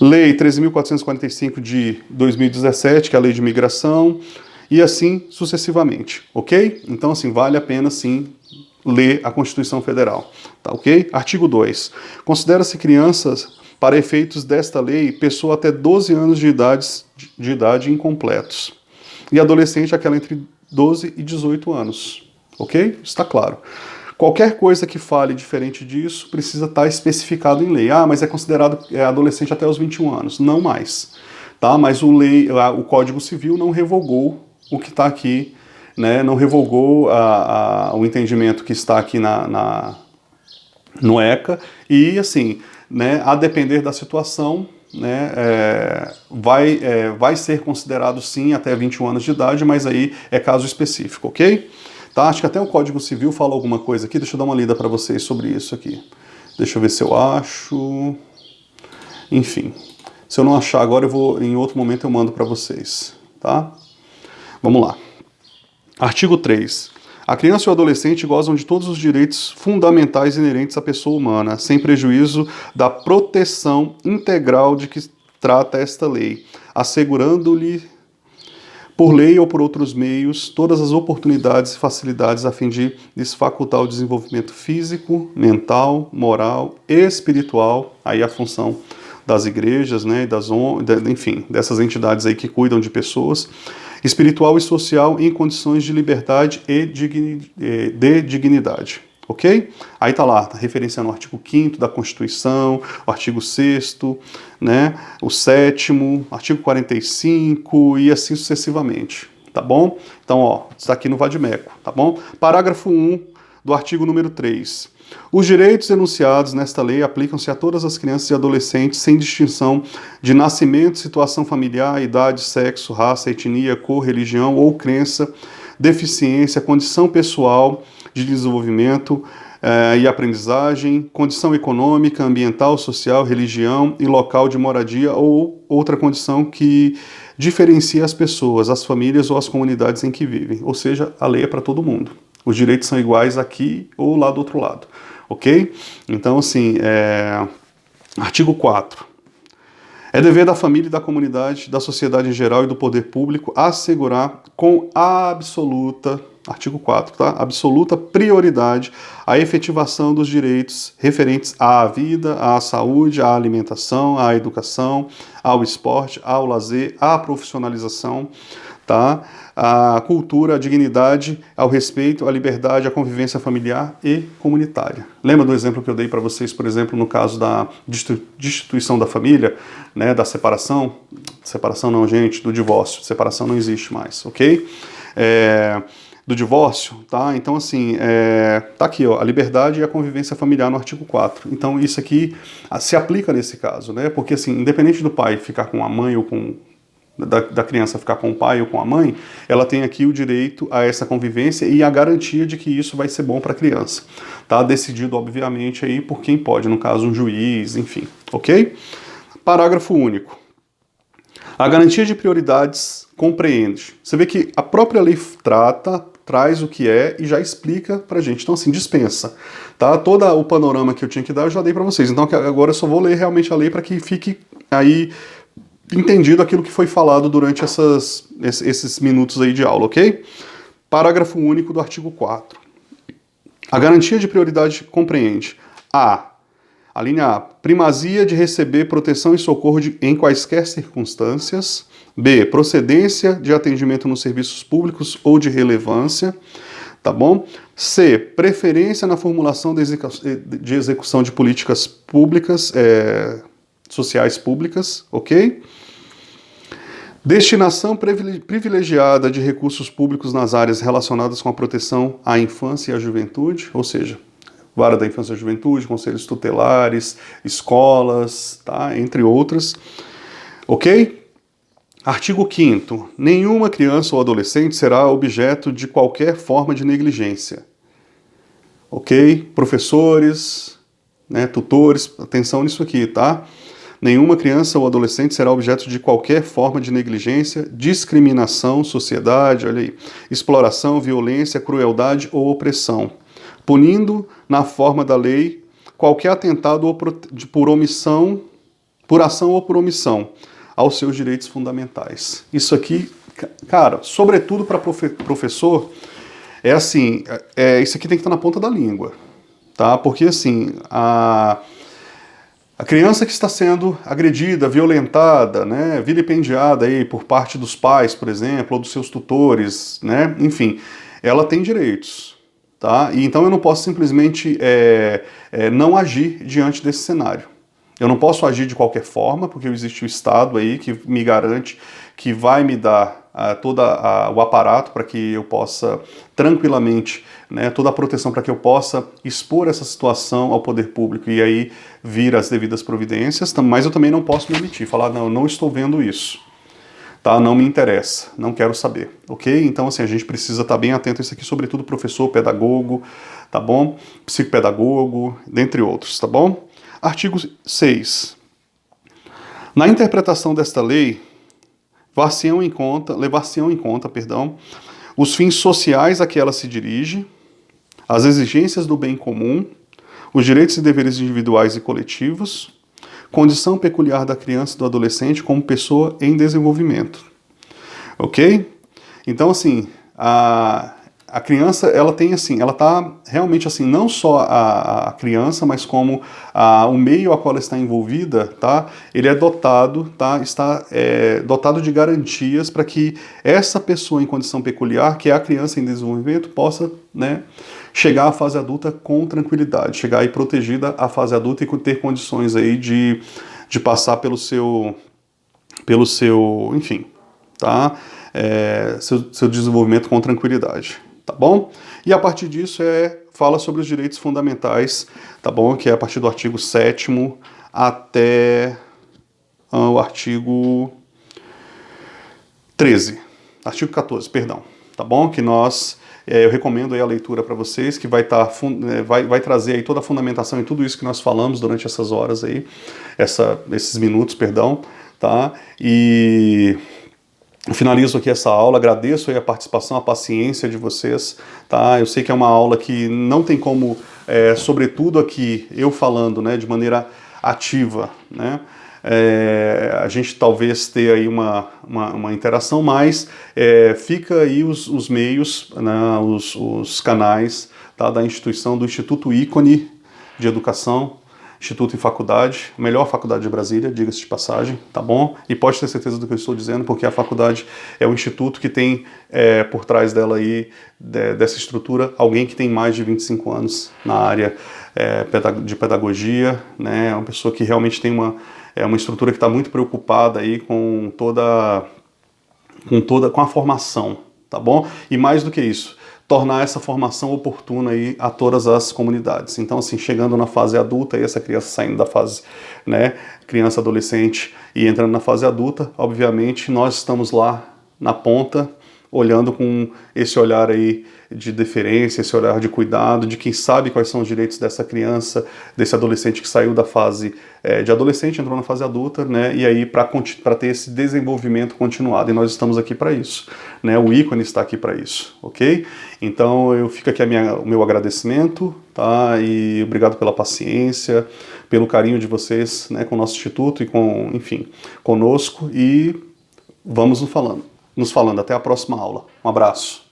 Lei 13.445 de 2017, que é a Lei de Imigração, e assim sucessivamente, ok? Então, assim, vale a pena, sim, ler a Constituição Federal, tá ok? Artigo 2. Considera-se crianças, para efeitos desta lei, pessoa até 12 anos de idade incompletos, e adolescente aquela entre 12 e 18 anos, ok? Está claro. Qualquer coisa que fale diferente disso precisa estar especificado em lei. Ah, mas é considerado adolescente até os 21 anos. Não mais. Tá? Mas o Código Civil não revogou o que está aqui, né? Não revogou o entendimento que está aqui no ECA. E, assim, né, a depender da situação, né, vai ser considerado, sim, até 21 anos de idade, mas aí é caso específico, ok? Tá, acho que até o Código Civil fala alguma coisa aqui, deixa eu dar uma lida para vocês sobre isso aqui. Deixa eu ver se eu acho. Enfim, se eu não achar agora, em outro momento eu mando para vocês, tá? Vamos lá. Artigo 3. A criança e o adolescente gozam de todos os direitos fundamentais inerentes à pessoa humana, sem prejuízo da proteção integral de que trata esta lei, assegurando-lhe por lei ou por outros meios, todas as oportunidades e facilidades a fim de lhes facultar o desenvolvimento físico, mental, moral e espiritual, aí a função das igrejas, né, enfim, dessas entidades aí que cuidam de pessoas, espiritual e social em condições de liberdade e de dignidade. Ok? Aí tá lá, tá referenciando o artigo 5º da Constituição, o artigo 6º, né, o 7º, artigo 45 e assim sucessivamente, tá bom? Então, ó, está aqui no Vadimeco, tá bom? Parágrafo 1 do artigo número 3. Os direitos enunciados nesta lei aplicam-se a todas as crianças e adolescentes sem distinção de nascimento, situação familiar, idade, sexo, raça, etnia, cor, religião ou crença, deficiência, condição pessoal de desenvolvimento e aprendizagem, condição econômica, ambiental, social, religião e local de moradia ou outra condição que diferencia as pessoas, as famílias ou as comunidades em que vivem. Ou seja, a lei é para todo mundo. Os direitos são iguais aqui ou lá do outro lado, ok? Então, assim, artigo 4. É dever da família e da comunidade, da sociedade em geral e do poder público assegurar com absoluta, artigo 4, tá? Absoluta prioridade a efetivação dos direitos referentes à vida, à saúde, à alimentação, à educação, ao esporte, ao lazer, à profissionalização, tá? A cultura, a dignidade, ao respeito, à liberdade, à convivência familiar e comunitária. Lembra do exemplo que eu dei para vocês, por exemplo, no caso da destituição da família, né, da separação? Separação não, gente, do divórcio. Separação não existe mais, ok? Do divórcio, tá? Então, assim, tá aqui, ó, a liberdade e a convivência familiar no artigo 4. Então, isso aqui se aplica nesse caso, né? Porque, assim, independente do pai ficar com a mãe ou da criança ficar com o pai ou com a mãe, ela tem aqui o direito a essa convivência e a garantia de que isso vai ser bom para a criança. Tá decidido, obviamente, aí por quem pode, no caso, um juiz, enfim, ok? Parágrafo único. A garantia de prioridades compreende. Você vê que a própria lei traz o que é e já explica pra gente. Então, assim, dispensa. Tá? Todo o panorama que eu tinha que dar, eu já dei para vocês. Então, agora eu só vou ler realmente a lei para que fique aí entendido aquilo que foi falado durante esses minutos aí de aula, ok? Parágrafo único do artigo 4. A garantia de prioridade compreende a linha A, primazia de receber proteção e socorro em quaisquer circunstâncias. B, procedência de atendimento nos serviços públicos ou de relevância. Tá bom? C, preferência na formulação de execução de políticas públicas, sociais públicas, ok? Destinação privilegiada de recursos públicos nas áreas relacionadas com a proteção à infância e à juventude, ou seja, Vara da Infância e Juventude, conselhos tutelares, escolas, tá? Entre outras, ok? Artigo 5º. Nenhuma criança ou adolescente será objeto de qualquer forma de negligência. Ok? Professores, né, tutores, atenção nisso aqui, tá? Nenhuma criança ou adolescente será objeto de qualquer forma de negligência, discriminação, sociedade, olha aí, exploração, violência, crueldade ou opressão, punindo, na forma da lei, qualquer atentado por omissão, por ação ou por omissão, aos seus direitos fundamentais. Isso aqui, cara, sobretudo para professor, é assim, isso aqui tem que estar na ponta da língua, tá? Porque assim, a criança que está sendo agredida, violentada, né, vilipendiada aí por parte dos pais, por exemplo, ou dos seus tutores, né, enfim, ela tem direitos, tá? E então eu não posso simplesmente não agir diante desse cenário. Eu não posso agir de qualquer forma, porque existe o Estado aí que me garante que vai me dar todo o aparato para que eu possa tranquilamente, né, toda a proteção para que eu possa expor essa situação ao poder público e aí vir as devidas providências, mas eu também não posso me omitir, falar, não, eu não estou vendo isso, tá? Não me interessa, não quero saber, ok? Então, assim, a gente precisa estar bem atento a isso aqui, sobretudo professor, pedagogo, tá bom? Psicopedagogo, dentre outros, tá bom? Artigo 6. Na interpretação desta lei, levar-se-ão em conta, os fins sociais a que ela se dirige, as exigências do bem comum, os direitos e deveres individuais e coletivos, condição peculiar da criança e do adolescente como pessoa em desenvolvimento. Ok? Então, assim, a criança, ela tem assim, ela está realmente assim, não só a criança, mas como o meio a qual ela está envolvida, tá? Ele é dotado, tá? Está dotado de garantias para que essa pessoa em condição peculiar, que é a criança em desenvolvimento, possa, né, chegar à fase adulta com tranquilidade, chegar aí protegida à fase adulta e ter condições aí de passar pelo seu, enfim, tá? Seu desenvolvimento com tranquilidade. Tá bom? E a partir disso fala sobre os direitos fundamentais, tá bom? Que é a partir do artigo 7º até o artigo 13. Artigo 14, perdão. Tá bom? Que eu recomendo aí a leitura para vocês, que vai trazer aí toda a fundamentação e tudo isso que nós falamos durante essas horas aí, esses minutos, perdão, tá? E eu finalizo aqui essa aula, agradeço aí a participação, a paciência de vocês, tá? Eu sei que é uma aula que não tem como, sobretudo aqui, eu falando, né, de maneira ativa, né, a gente talvez ter aí uma interação, mas fica aí os meios, né, os canais, tá, da instituição, do Instituto Ícone de Educação, Instituto e Faculdade, melhor faculdade de Brasília, diga-se de passagem, tá bom? E pode ter certeza do que eu estou dizendo, porque a faculdade é o instituto que tem por trás dela aí, dessa estrutura, alguém que tem mais de 25 anos na área de pedagogia, né? É uma pessoa que realmente tem uma estrutura que está muito preocupada aí com a formação, tá bom? E mais do que isso, tornar essa formação oportuna aí a todas as comunidades. Então, assim, chegando na fase adulta e essa criança saindo da fase, né, criança, adolescente e entrando na fase adulta, obviamente nós estamos lá na ponta, olhando com esse olhar aí de deferência, esse olhar de cuidado, de quem sabe quais são os direitos dessa criança, desse adolescente que saiu da fase de adolescente, entrou na fase adulta, né, e aí para ter esse desenvolvimento continuado, e nós estamos aqui para isso, né, o ícone está aqui para isso, ok? Então eu fico aqui o meu agradecimento, tá, e obrigado pela paciência, pelo carinho de vocês, né, com o nosso instituto e enfim, conosco, e vamos nos falando. Até a próxima aula. Um abraço.